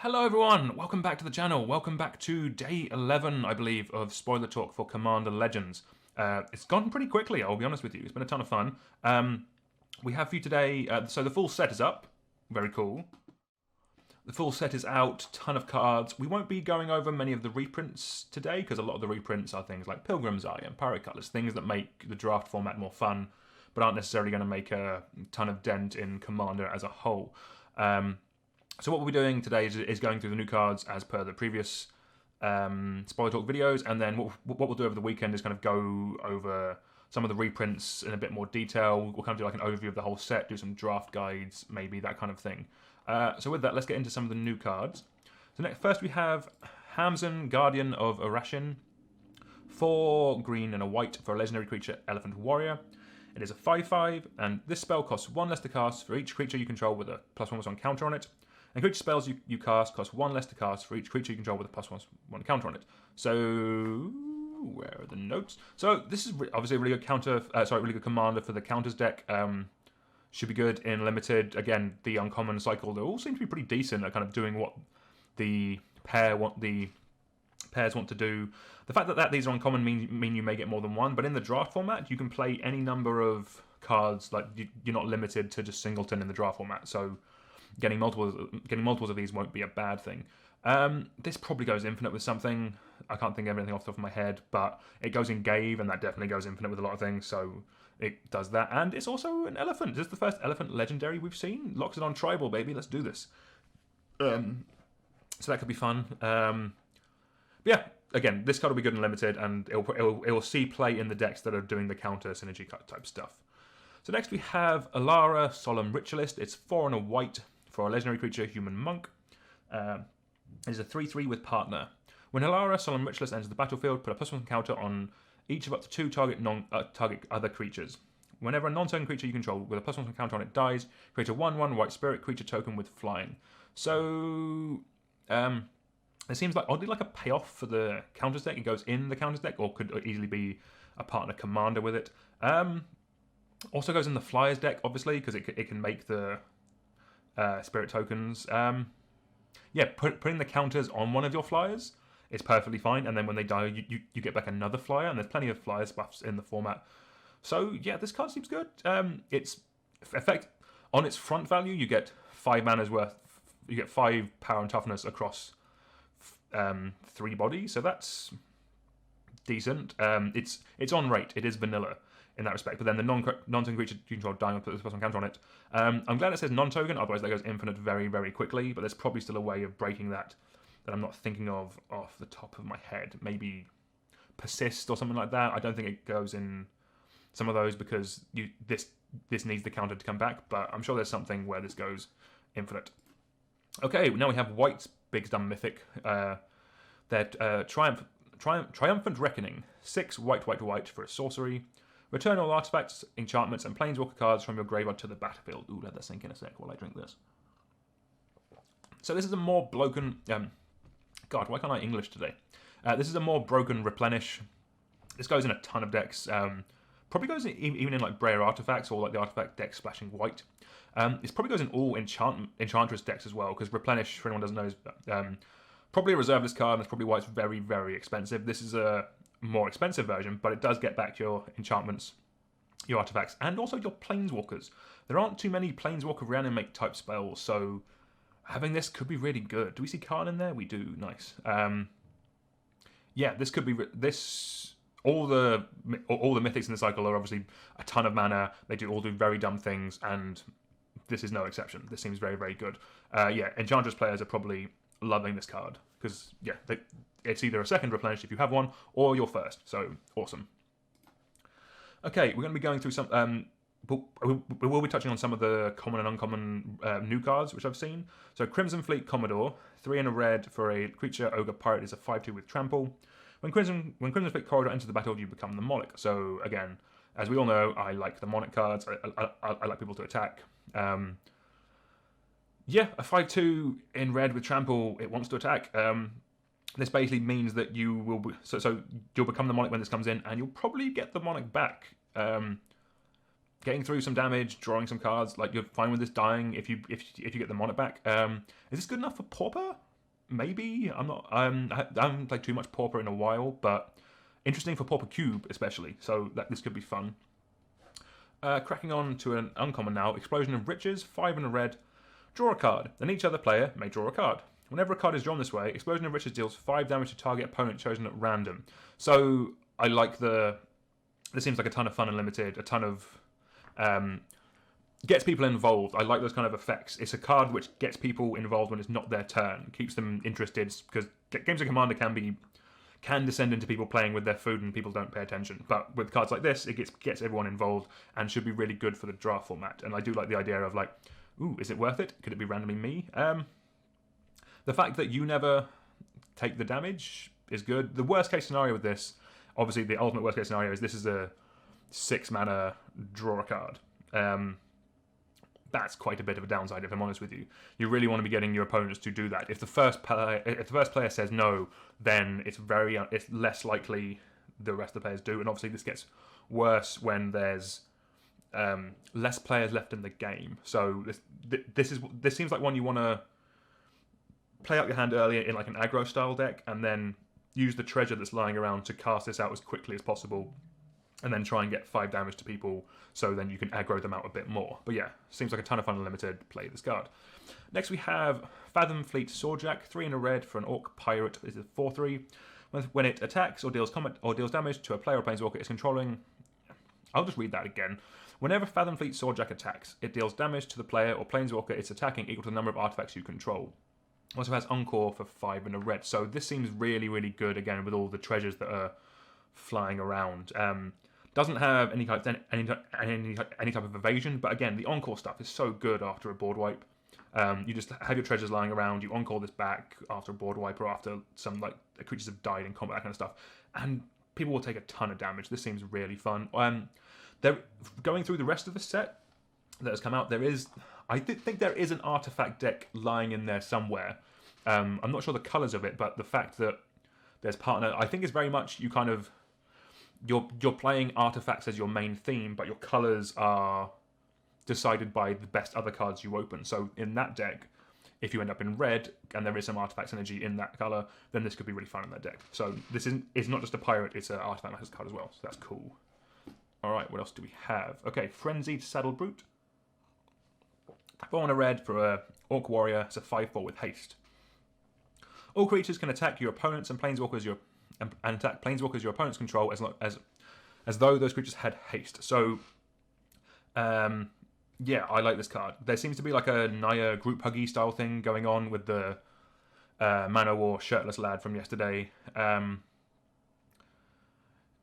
Hello everyone, welcome back to the channel. Welcome back to day 11, I believe, of spoiler talk for Commander Legends. It's gone pretty quickly, I'll be honest with you. It's been a ton of fun. We have for you today, so the full set is up. Very cool. The full set is out, ton of cards. We won't be going over many of the reprints today, because a lot of the reprints are things like Pilgrim's Eye and Pirate Cutlass, things that make the draft format more fun, but aren't necessarily going to make a ton of dent in Commander as a whole. So what we'll be doing today is going through the new cards as per the previous spoiler talk videos, and then what we'll do over the weekend is kind of go over some of the reprints in a bit more detail. We'll kind of do like an overview of the whole set, do some draft guides, maybe that kind of thing. So with that, let's get into some of the new cards. So first we have Hamzen Guardian of Arashin, 4 green and a white for a legendary creature, Elephant Warrior. It is a 5/5, and this spell costs 1 less to cast for each creature you control with a +1/+1 counter on it. And creature spells you cast cost 1 less to cast for each creature you control with a +1/+1 counter on it. So, where are the notes? So this is obviously a really good really good commander for the counters deck. Should be good in limited. Again, the uncommon cycle, they all seem to be pretty decent at kind of doing what the pairs want to do. The fact that these are uncommon mean you may get more than one, but in the draft format, you can play any number of cards. Like you're not limited to just singleton in the draft format. So getting multiples of these won't be a bad thing. This probably goes infinite with something. I can't think of anything off the top of my head, but it goes in Gave, and that definitely goes infinite with a lot of things, so it does that. And it's also an elephant. This is the first elephant legendary we've seen. Locks it on tribal, baby. Let's do this. So that could be fun. But yeah, again, this card will be good and limited, and it will see play in the decks that are doing the counter synergy type stuff. So next we have Alara, Solemn Ritualist. It's 4 and a white for a legendary creature, Human Monk. It's a 3/3 with partner. When Alara, Solemn Ritualist enters the battlefield, put a +1 counter on each of up to 2 target other creatures. Whenever a non-token creature you control with a +1 counter on it dies, create a 1/1 white spirit creature token with flying. So it seems like oddly like a payoff for the counters deck. It goes in the counters deck, or could easily be a partner commander with it. Also goes in the Flyers deck, obviously, because it can make the spirit tokens. Yeah, putting the counters on one of your Flyers is perfectly fine, and then when they die, you get back another Flyer, and there's plenty of Flyers buffs in the format. So yeah, this card seems good. Its effect on its front value, you get 5 mana's worth. You get 5 power and toughness across 3 bodies, so that's decent. It's on rate. It is vanilla in that respect, but then the non-token creature you control dying will put this +1 counter on it. I'm glad it says non-token, otherwise that goes infinite very, very quickly, but there's probably still a way of breaking that I'm not thinking of off the top of my head. Maybe persist or something like that. I don't think it goes in some of those because this needs the counter to come back, but I'm sure there's something where this goes infinite. Okay, now we have white's big dumb mythic. Triumphant Reckoning. 6 white for a sorcery. Return all artifacts, enchantments, and planeswalker cards from your graveyard to the battlefield. Ooh, let that sink in a sec while I drink this. So this is a more broken... God, why can't I English today? This is a more broken replenish. This goes in a ton of decks. Probably goes even in like Brayer artifacts or like the artifact deck splashing white. This probably goes in all Enchantress decks as well, because replenish, for anyone who doesn't know, is probably a reserve list card, and that's probably why it's very, very expensive. This is a more expensive version, but it does get back your enchantments, your artifacts, and also your planeswalkers. There aren't too many planeswalker reanimate type spells, so having this could be really good. Do we see Karn in there? We do. Nice. Yeah, this could be all the mythics in the cycle are obviously a ton of mana. They all do very dumb things, and this is no exception. This seems very, very good. Yeah, Enchantress players are probably loving this card because yeah, it's either a second replenish if you have one, or your first. So awesome. Okay, we're going to be going through some. We will be touching on some of the common and uncommon new cards which I've seen. So Crimson Fleet Commodore, 3 and a red for a creature ogre pirate, is a 5/2 with trample. When Crimson Fleet Corridor enters the battlefield, you become the Monarch. So again, as we all know, I like the Monarch cards. I like people to attack. Yeah, a 5/2 in red with trample. It wants to attack. This basically means that you will so you'll become the Monarch when this comes in, and you'll probably get the Monarch back. Getting through some damage, drawing some cards, like you're fine with this dying if you get the Monarch back. Is this good enough for Pauper? maybe. I'm not. I haven't played too much Pauper in a while, but interesting for Pauper Cube especially. So this could be fun. Cracking on to an uncommon now. Explosion of Riches, 5 and a red. Draw a card. Then each other player may draw a card. Whenever a card is drawn this way, Explosion of Riches deals 5 damage to target opponent chosen at random. So I like this seems like a ton of fun and limited. A ton of gets people involved. I like those kind of effects. It's a card which gets people involved when it's not their turn. Keeps them interested, because games of Commander can descend into people playing with their food and people don't pay attention. But with cards like this, it gets everyone involved and should be really good for the draft format. And I do like the idea of like, ooh, is it worth it? Could it be randomly me? The fact that you never take the damage is good. The worst case scenario with this, obviously the ultimate worst case scenario, is this is a 6 mana draw a card. That's quite a bit of a downside, if I'm honest with you. You really want to be getting your opponents to do that. If the first player says no, then it's less likely the rest of the players do. And obviously this gets worse when there's less players left in the game. So this seems like one you want to play out your hand earlier in like an aggro style deck, and then use the treasure that's lying around to cast this out as quickly as possible, and then try and get 5 damage to people, so then you can aggro them out a bit more. But yeah, seems like a ton of fun and limited. Play this card. Next we have Fathom Fleet Swordjack, 3 and a red for an Orc Pirate. This is a 4/3. When it attacks or deals damage to a player or planeswalker it's controlling. I'll just read that again. Whenever Fathom Fleet Swordjack attacks, it deals damage to the player or planeswalker it's attacking equal to the number of artifacts you control. Also has Encore for 5 and a red. So this seems really, really good, again, with all the treasures that are flying around. Doesn't have any type of evasion, but again, the Encore stuff is so good after a board wipe. You just have your treasures lying around, you Encore this back after a board wipe or after some like creatures have died in combat, that kind of stuff. And people will take a ton of damage. This seems really fun. Going through the rest of the set that has come out, I think there is an artifact deck lying in there somewhere. I'm not sure the colours of it, but the fact that there's partner, I think is very much you kind of you're playing artifacts as your main theme, but your colours are decided by the best other cards you open. So in that deck, if you end up in red and there is some artifact synergy in that colour, then this could be really fun in that deck. So it's not just a pirate, it's an artifact matters card as well. So that's cool. Alright, what else do we have? Okay, Frenzied Saddle Brute. 4 and a red for a Orc Warrior. It's a 5/4 with haste. All creatures can attack your opponents and planeswalkers your opponents control as though those creatures had haste. So yeah, I like this card. There seems to be like a Naya group huggy style thing going on with the Manowar shirtless lad from yesterday.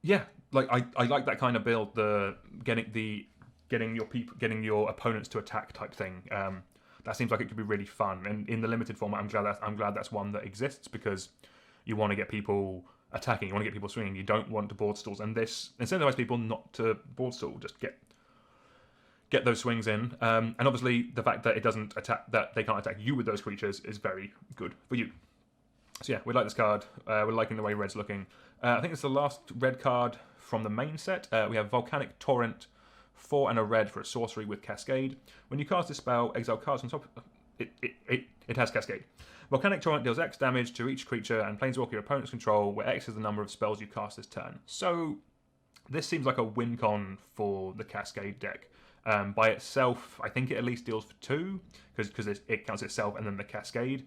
Yeah, like I like that kind of build. The getting your opponents to attack type thing. That seems like it could be really fun. And in the limited format, I'm glad that's one that exists, because you want to get people attacking, you want to get people swinging. You don't want to board stalls, and this incentivizes people not to board stall. Just get those swings in. And obviously, the fact that it doesn't attack, that they can't attack you with those creatures, is very good for you. So yeah, we like this card. We're liking the way red's looking. I think it's the last red card from the main set. We have Volcanic Torrent, 4 and a red for a sorcery with Cascade. When you cast a spell, exile cards on top. It has Cascade. Volcanic Torrent deals X damage to each creature and planeswalker your opponent's control, where X is the number of spells you cast this turn. So this seems like a win con for the Cascade deck. By itself, I think it at least deals for 2, because it counts itself and then the Cascade.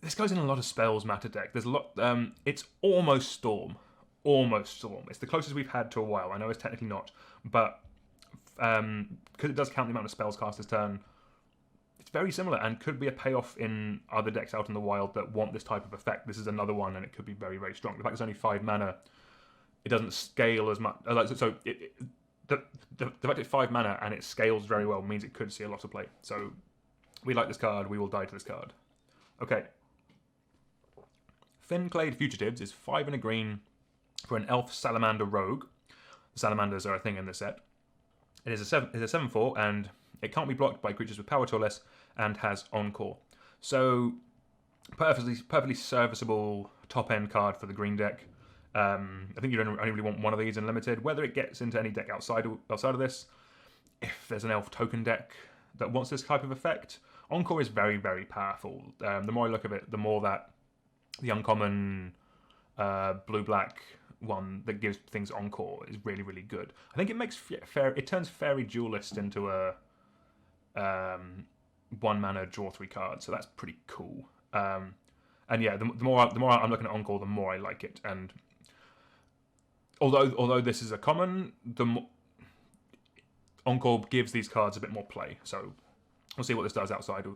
This goes in a lot of spells matter deck. There's a lot. It's almost Storm. Almost Storm. It's the closest we've had to a while. I know it's technically not, but because it does count the amount of spells cast this turn, it's very similar and could be a payoff in other decks out in the wild that want this type of effect. This is another one, and it could be very, very strong. The fact it's only 5 mana, it doesn't scale as much. The fact it's 5 mana and it scales very well means it could see a lot of play. So we like this card. We will die to this card. Okay. Finlayed Futuretips is 5 and a green for an Elf Salamander Rogue. The Salamanders are a thing in this set. It is a 7/4, and it can't be blocked by creatures with power 2 or less, and has Encore. So, perfectly serviceable top-end card for the green deck. I think you only really want one of these in limited. Whether it gets into any deck outside of this, if there's an Elf token deck that wants this type of effect, Encore is very, very powerful. The more I look at it, the more that the uncommon blue-black one that gives things Encore is really, really good. I think it makes it turns Fairy Duelist into a 1-mana draw 3 cards, so that's pretty cool. And yeah, the more I'm looking at Encore, the more I like it. And although this is a common, Encore gives these cards a bit more play. So we'll see what this does outside.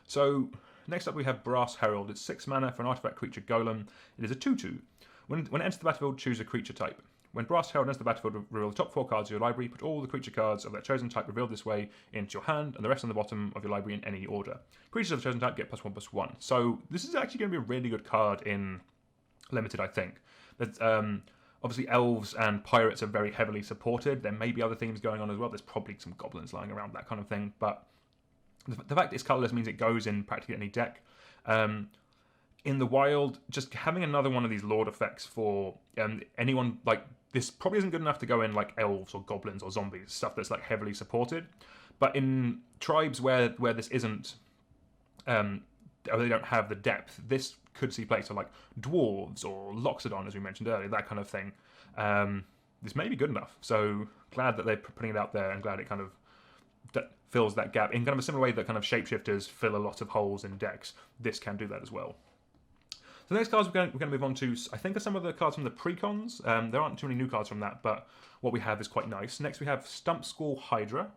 So next up we have Brass Herald. It's 6 mana for an artifact creature golem. It is a 2/2. When it enters the battlefield, choose a creature type. When Brass Herald enters the battlefield, reveal the top 4 cards of your library. Put all the creature cards of that chosen type revealed this way into your hand, and the rest on the bottom of your library in any order. Creatures of the chosen type get +1/+1. So this is actually going to be a really good card in Limited, I think. Obviously, elves and pirates are very heavily supported. There may be other themes going on as well. There's probably some goblins lying around, that kind of thing. But the fact it's colourless means it goes in practically any deck. In the wild, just having another one of these Lord effects for anyone, like, this probably isn't good enough to go in like elves or goblins or zombies, stuff that's like heavily supported. But in tribes where this isn't, or they don't have the depth, this could see play. So like dwarves or Loxodon, as we mentioned earlier, that kind of thing. This may be good enough. So glad that they're putting it out there, and glad it kind of fills that gap in kind of a similar way that kind of shapeshifters fill a lot of holes in decks. This can do that as well. So the next cards we're going to move on to, I think, are some of the cards from the precons. There aren't too many new cards from that, but what we have is quite nice. Next we have Stump Hydra.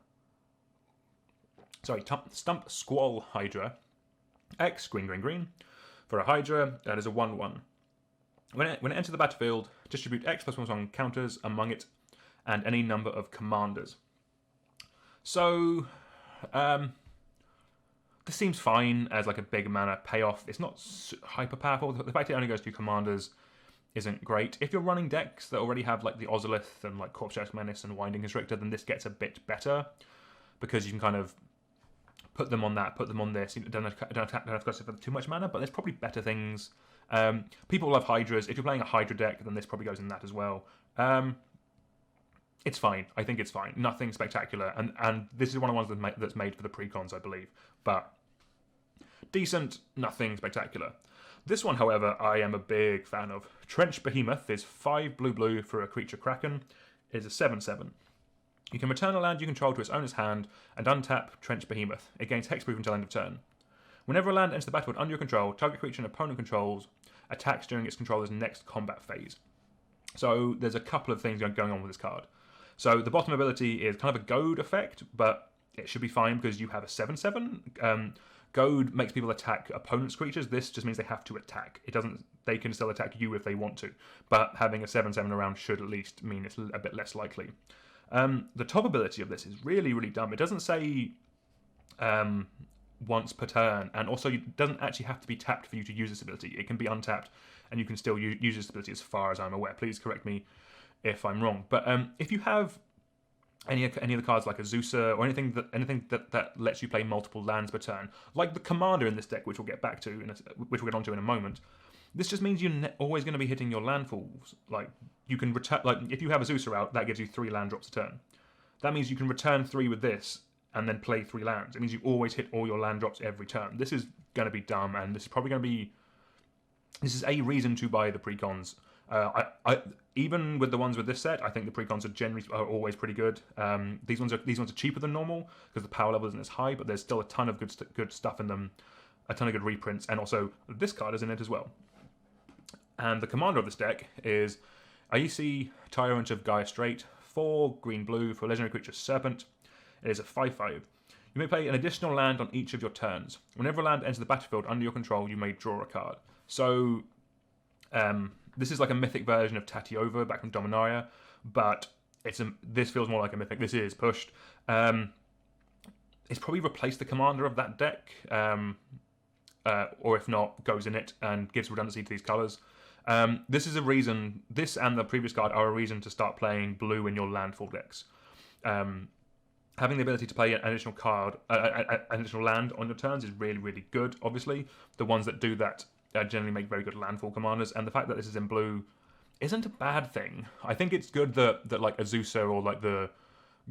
Stump Squall Hydra. X, green. For a Hydra, that is a 1/1. When it enters the battlefield, distribute X +1 on counters among it and any number of commanders. So, this seems fine as like a big mana payoff. It's not hyper powerful. The fact it only goes to commanders isn't great. If you're running decks that already have like the Ozolith and like Corpse Jack Menace and Winding Constrictor, then this gets a bit better because you can kind of put them on that, put them on this. You don't have to go for too much mana, but there's probably better things. People love Hydras. If you're playing a Hydra deck, then this probably goes in that as well. It's fine. I think it's fine. Nothing spectacular. And this is one of the ones that's made for the precons, I believe. But decent, nothing spectacular. This one, however, I am a big fan of. Trench Behemoth is 5 blue for a creature Kraken. It is a 7/7. You can return a land you control to its owner's hand and untap Trench Behemoth. It gains hexproof until end of turn. Whenever a land enters the battlefield under your control, target creature an opponent controls attacks during its controller's next combat phase. So there's a couple of things going on with this card. So the bottom ability is kind of a goad effect, but it should be fine because you have a 7/7. Goad makes people attack opponents' creatures. This just means they have to attack. It doesn't. They can still attack you if they want to, but having a 7/7 around should at least mean it's a bit less likely. The top ability of this is really, really dumb. It doesn't say once per turn, and also it doesn't actually have to be tapped for you to use this ability. It can be untapped, and you can still use this ability as far as I'm aware. Please correct me if I'm wrong. But if you have any of the cards like a Zeusa or anything that lets you play multiple lands per turn, like the Commander in this deck, which we'll get back to, which we'll get onto in a moment. This just means you're always going to be hitting your landfalls. Like you can return, like if you have a Zeusa out, that gives you 3 land drops a turn. That means you can return 3 with this and then play 3 lands. It means you always hit all your land drops every turn. This is going to be dumb, and this is probably going to be. This is a reason to buy the precons. Even with the ones with this set, I think the precons are always pretty good. These ones are cheaper than normal because the power level isn't as high, but there's still a ton of good stuff in them, a ton of good reprints, and also this card is in it as well. And the commander of this deck is Aesi, Tyrant of Gaia Strait, 4 green-blue for a legendary creature Serpent. It is a 5/5. You may play an additional land on each of your turns. Whenever a land enters the battlefield under your control, you may draw a card. So, this is like a mythic version of Tatiova back from Dominaria, but this feels more like a mythic. This is pushed. It's probably replaced the commander of that deck, or if not, goes in it and gives redundancy to these colours. This is a reason. This and the previous card are a reason to start playing blue in your landfall decks. Having the ability to play an additional card, an additional land on your turns is really, really good. Obviously, the ones that do that generally make very good landfall commanders, and the fact that this is in blue isn't a bad thing. I think it's good that like Azusa or like the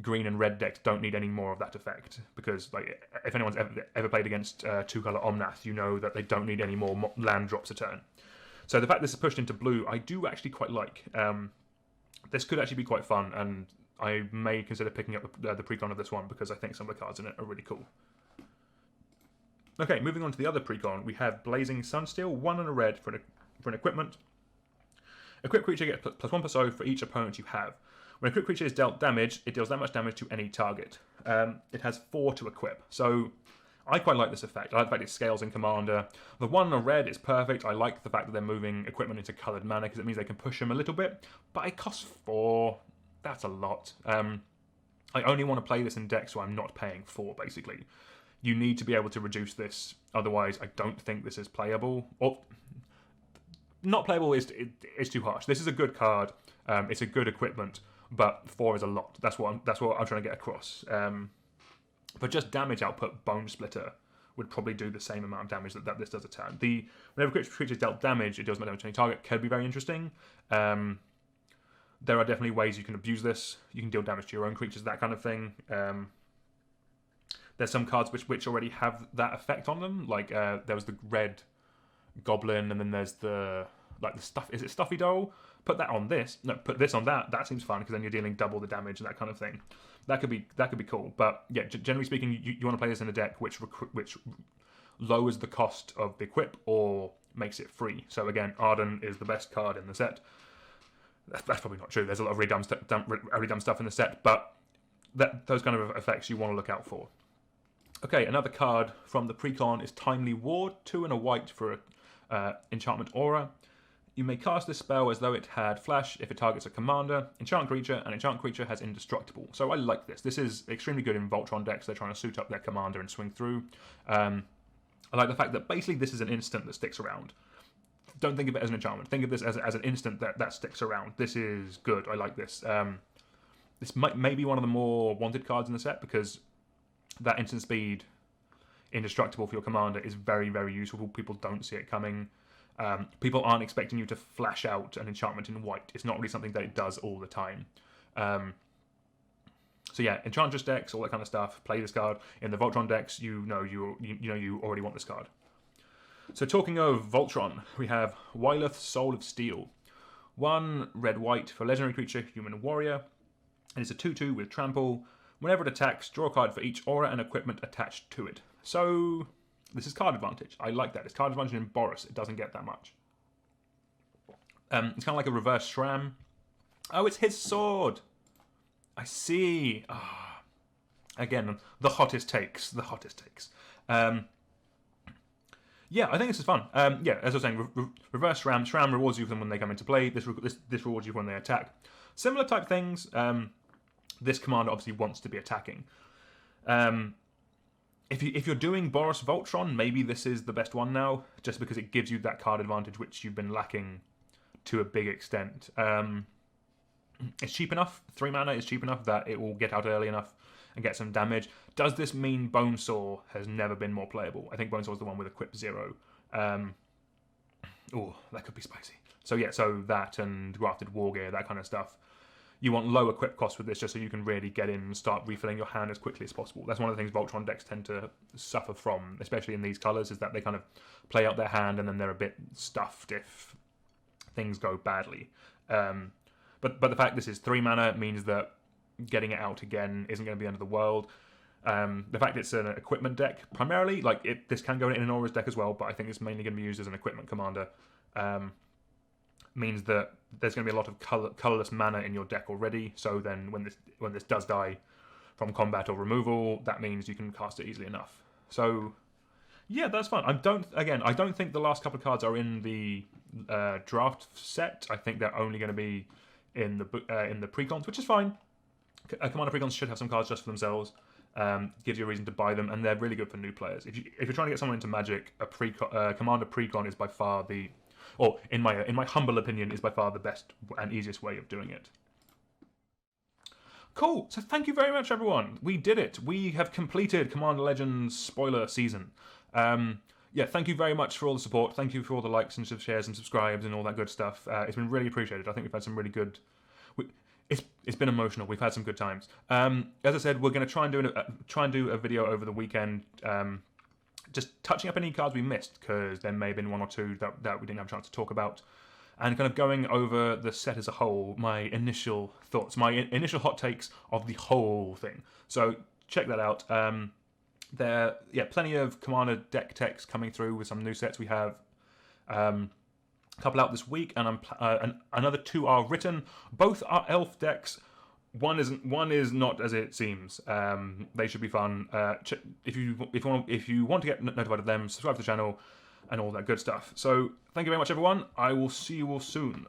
green and red decks don't need any more of that effect, because like if anyone's ever played against two-color Omnath, you know that they don't need any more land drops a turn. So the fact this is pushed into blue, I do actually quite like. This could actually be quite fun, and I may consider picking up the precon of this one because I think some of the cards in it are really cool. Okay, moving on to the other precon, we have Blazing Sunsteel, 1 and a red for an equipment. Equipped creature gets +1/+0 for each opponent you have. When a equipped creature is dealt damage, it deals that much damage to any target. It has 4 to equip, so I quite like this effect. I like the fact it scales in Commander. The 1 and a red is perfect. I like the fact that they're moving equipment into coloured mana because it means they can push them a little bit, but it costs 4. That's a lot. I only want to play this in decks so I'm not paying 4, basically. You need to be able to reduce this, otherwise I don't think this is playable. Or not playable is too harsh. This is a good card. It's a good equipment, but 4 is a lot. That's what I'm trying to get across. For just damage output, Bone Splitter would probably do the same amount of damage that this does a turn. Whenever creature is dealt damage, it deals more damage to any target. Could be very interesting. There are definitely ways you can abuse this. You can deal damage to your own creatures, that kind of thing. There's some cards which already have that effect on them. Like there was the red goblin, and then there's the stuff. Is it Stuffy Doll? Put that on this. No, put this on that. That seems fun because then you're dealing double the damage and that kind of thing. That could be cool. But yeah, generally speaking, you want to play this in a deck which lowers the cost of the equip or makes it free. So again, Arden is the best card in the set. That's probably not true. There's a lot of really dumb stuff in the set, but those kind of effects you want to look out for. Okay, another card from the precon is Timely Ward, 2 and a white for enchantment aura. You may cast this spell as though it had flash if it targets a commander, enchant creature, and enchant creature has indestructible. So I like this. This is extremely good in Voltron decks. They're trying to suit up their commander and swing through. I like the fact that basically this is an instant that sticks around. Don't think of it as an enchantment. Think of this as an instant that sticks around. This is good. I like this. This may be one of the more wanted cards in the set because that instant speed indestructible for your commander is very, very useful. People don't see it coming. People aren't expecting you to flash out an enchantment in white. It's not really something that it does all the time. So yeah, Enchantress decks, all that kind of stuff. Play this card. In the Voltron decks, you know you already want this card. So talking of Voltron, we have Wyliths, Soul of Steel. 1 red-white for legendary creature, human warrior. And it's a 2/2 with trample. Whenever it attacks, draw a card for each aura and equipment attached to it. So this is card advantage. I like that. It's card advantage in Boros. It doesn't get that much. It's kind of like a reverse Shram. Oh, it's his sword. I see. Again, the hottest takes. The hottest takes. Yeah, I think this is fun. Yeah, as I was saying, reverse Shram. Shram rewards you for them when they come into play. This rewards you when they attack. Similar type things. This commander obviously wants to be attacking. If you're doing Boros Voltron, maybe this is the best one now, just because it gives you that card advantage which you've been lacking to a big extent. It's cheap enough. 3 mana is cheap enough that it will get out early enough and get some damage. Does this mean Bonesaw has never been more playable? I think Bonesaw is the one with Equip 0. Oh, that could be spicy. So yeah, so that and Grafted Wargear, that kind of stuff. You want low equip costs with this just so you can really get in and start refilling your hand as quickly as possible. That's one of the things Voltron decks tend to suffer from, especially in these colours, is that they kind of play out their hand and then they're a bit stuffed if things go badly. But the fact this is 3 mana means that getting it out again isn't going to be the end of the world. The fact it's an equipment deck, primarily, this can go in an Aura's deck as well, but I think it's mainly going to be used as an equipment commander. Means that there's going to be a lot of colourless mana in your deck already. So then, when this does die from combat or removal, that means you can cast it easily enough. So, yeah, that's fun. I don't think the last couple of cards are in the draft set. I think they're only going to be in the precons, which is fine. Commander precons should have some cards just for themselves. Gives you a reason to buy them, and they're really good for new players. If you're trying to get someone into Magic, a Commander precon is by far in my humble opinion, is by far the best and easiest way of doing it. Cool. So thank you very much, everyone. We did it. We have completed Commander Legends spoiler season. Yeah, thank you very much for all the support. Thank you for all the likes and shares and subscribes and all that good stuff. It's been really appreciated. I think we've had some really good... it's been emotional. We've had some good times. As I said, we're going to try and do a video over the weekend, just touching up any cards we missed, because there may have been one or two that we didn't have a chance to talk about, and kind of going over the set as a whole, my initial thoughts, my initial hot takes of the whole thing. So check that out. Plenty of Commander deck techs coming through with some new sets. We have a couple out this week, and another 2 are written. Both are elf decks. One is not as it seems. They should be fun. If you want to get notified of them, subscribe to the channel and all that good stuff. So thank you very much, everyone. I will see you all soon.